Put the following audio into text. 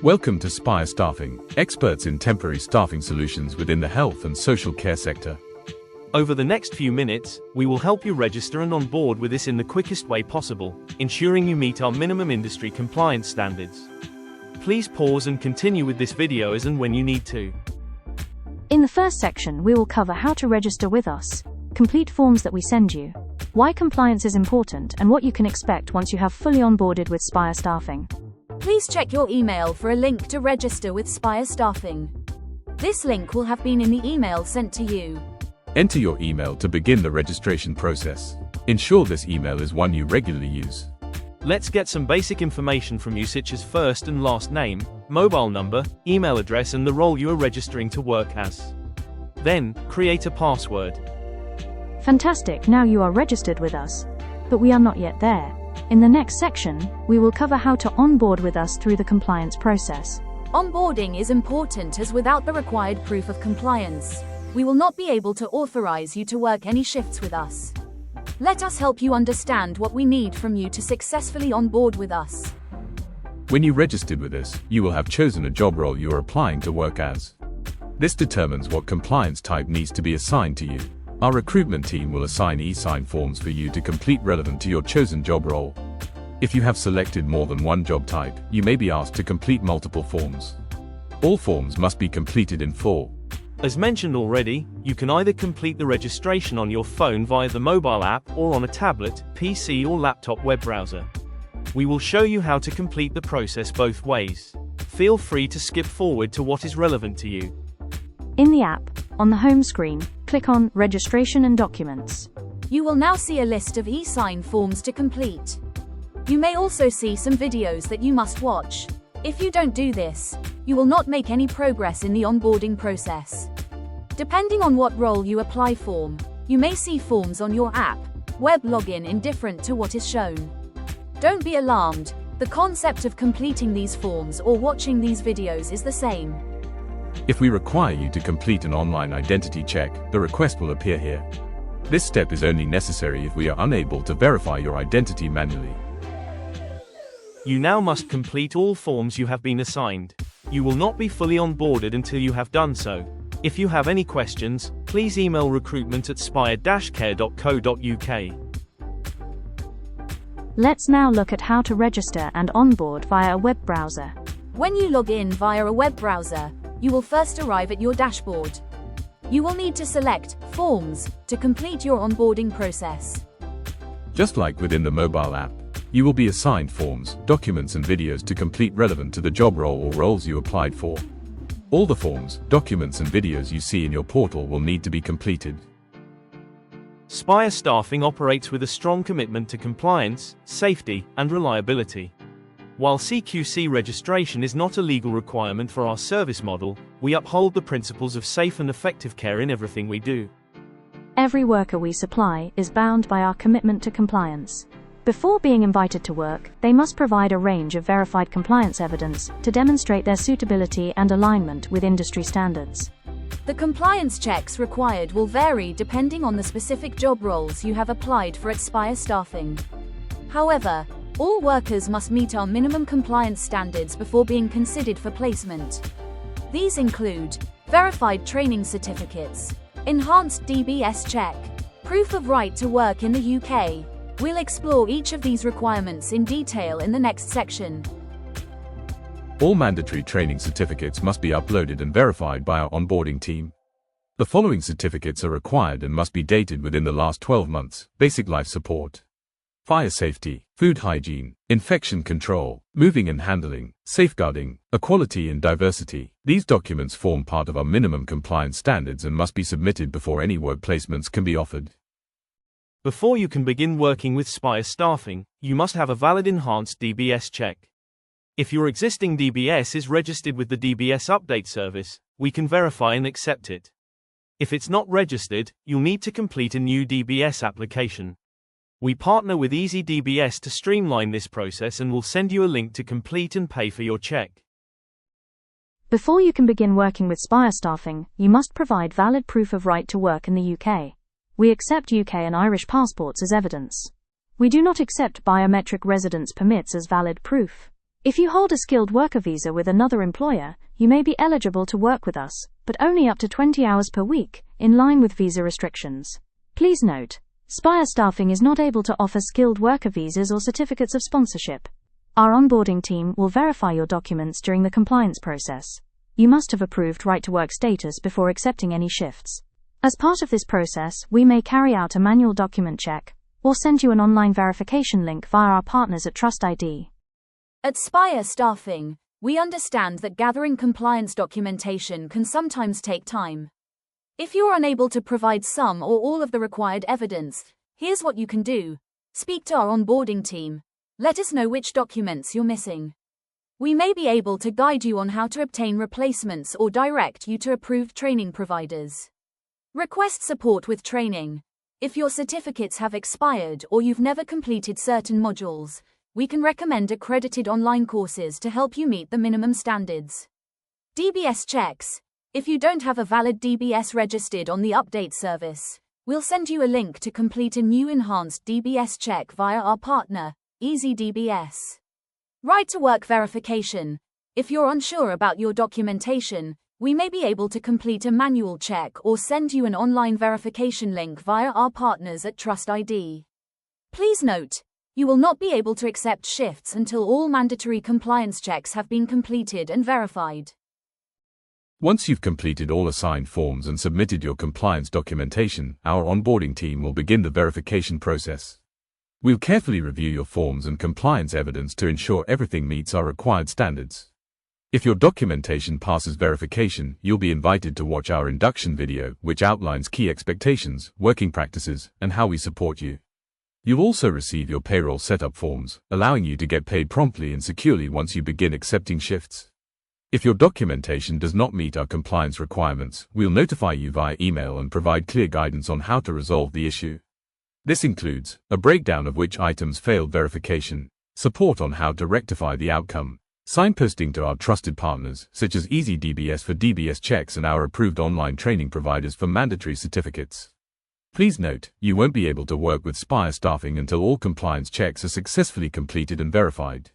Welcome to Spire Staffing, experts in temporary staffing solutions within the health and social care sector. Over the next few minutes, we will help you register and onboard with us in the quickest way possible, ensuring you meet our minimum industry compliance standards. Please pause and continue with this video as and when you need to. In the first section, we will cover how to register with us, complete forms that we send you, why compliance is important, and what you can expect once you have fully onboarded with Spire Staffing. Please check your email for a link to register with Spire Staffing. This link will have been in the email sent to you. Enter your email to begin the registration process. Ensure this email is one you regularly use. Let's get some basic information from you, such as first and last name, mobile number, email address, and the role you are registering to work as. Then, create a password. Fantastic, now you are registered with us. But we are not yet there. In the next section, we will cover how to onboard with us through the compliance process. Onboarding is important as without the required proof of compliance, we will not be able to authorize you to work any shifts with us. Let us help you understand what we need from you to successfully onboard with us. When you registered with us, you will have chosen a job role you are applying to work as. This determines what compliance type needs to be assigned to you. Our recruitment team will assign e-sign forms for you to complete relevant to your chosen job role. If you have selected more than one job type, you may be asked to complete multiple forms. All forms must be completed in full. As mentioned already, you can either complete the registration on your phone via the mobile app or on a tablet, PC or laptop web browser. We will show you how to complete the process both ways. Feel free to skip forward to what is relevant to you. In the app, on the home screen, click on Registration and Documents. You will now see a list of e-sign forms to complete. You may also see some videos that you must watch. If you don't do this, you will not make any progress in the onboarding process. Depending on what role you apply for, you may see forms on your app, web login indifferent to what is shown. Don't be alarmed, the concept of completing these forms or watching these videos is the same. If we require you to complete an online identity check, the request will appear here. This step is only necessary if we are unable to verify your identity manually. You now must complete all forms you have been assigned. You will not be fully onboarded until you have done so. If you have any questions, please email recruitment@spire-care.co.uk. Let's now look at how to register and onboard via a web browser. When you log in via a web browser, you will first arrive at your dashboard. You will need to select Forms to complete your onboarding process. Just like within the mobile app, you will be assigned forms, documents and videos to complete relevant to the job role or roles you applied for. All the forms, documents and videos you see in your portal will need to be completed. Spire Staffing operates with a strong commitment to compliance, safety, and reliability. While CQC registration is not a legal requirement for our service model, we uphold the principles of safe and effective care in everything we do. Every worker we supply is bound by our commitment to compliance. Before being invited to work, they must provide a range of verified compliance evidence to demonstrate their suitability and alignment with industry standards. The compliance checks required will vary depending on the specific job roles you have applied for at Spire Staffing. However, all workers must meet our minimum compliance standards before being considered for placement. These include verified training certificates, enhanced DBS check, proof of right to work in the UK. We'll explore each of these requirements in detail in the next section. All mandatory training certificates must be uploaded and verified by our onboarding team. The following certificates are required and must be dated within the last 12 months: basic life support, fire safety, food hygiene, infection control, moving and handling, safeguarding, equality and diversity. These documents form part of our minimum compliance standards and must be submitted before any work placements can be offered. Before you can begin working with Spire Staffing, you must have a valid enhanced DBS check. If your existing DBS is registered with the DBS update service, we can verify and accept it. If it's not registered, you'll need to complete a new DBS application. We partner with Easy DBS to streamline this process and will send you a link to complete and pay for your check. Before you can begin working with Spire Staffing, you must provide valid proof of right to work in the UK. We accept UK and Irish passports as evidence. We do not accept biometric residence permits as valid proof. If you hold a skilled worker visa with another employer, you may be eligible to work with us, but only up to 20 hours per week, in line with visa restrictions. Please note, Spire Staffing is not able to offer skilled worker visas or certificates of sponsorship. Our onboarding team will verify your documents during the compliance process. You must have approved right-to-work status before accepting any shifts. As part of this process, we may carry out a manual document check, or send you an online verification link via our partners at Trust ID. At Spire Staffing, we understand that gathering compliance documentation can sometimes take time. If you're unable to provide some or all of the required evidence, here's what you can do. Speak to our onboarding team. Let us know which documents you're missing. We may be able to guide you on how to obtain replacements or direct you to approved training providers. Request support with training. If your certificates have expired or you've never completed certain modules, we can recommend accredited online courses to help you meet the minimum standards. DBS checks. If you don't have a valid DBS registered on the update service, we'll send you a link to complete a new enhanced DBS check via our partner, EasyDBS. Right-to-work verification. If you're unsure about your documentation, we may be able to complete a manual check or send you an online verification link via our partners at Trust ID. Please note, you will not be able to accept shifts until all mandatory compliance checks have been completed and verified. Once you've completed all assigned forms and submitted your compliance documentation, our onboarding team will begin the verification process. We'll carefully review your forms and compliance evidence to ensure everything meets our required standards. If your documentation passes verification, you'll be invited to watch our induction video, which outlines key expectations, working practices, and how we support you. You'll also receive your payroll setup forms, allowing you to get paid promptly and securely once you begin accepting shifts. If your documentation does not meet our compliance requirements, we'll notify you via email and provide clear guidance on how to resolve the issue. This includes a breakdown of which items failed verification, support on how to rectify the outcome, signposting to our trusted partners, such as EasyDBS for DBS checks and our approved online training providers for mandatory certificates. Please note, you won't be able to work with Spire Staffing until all compliance checks are successfully completed and verified.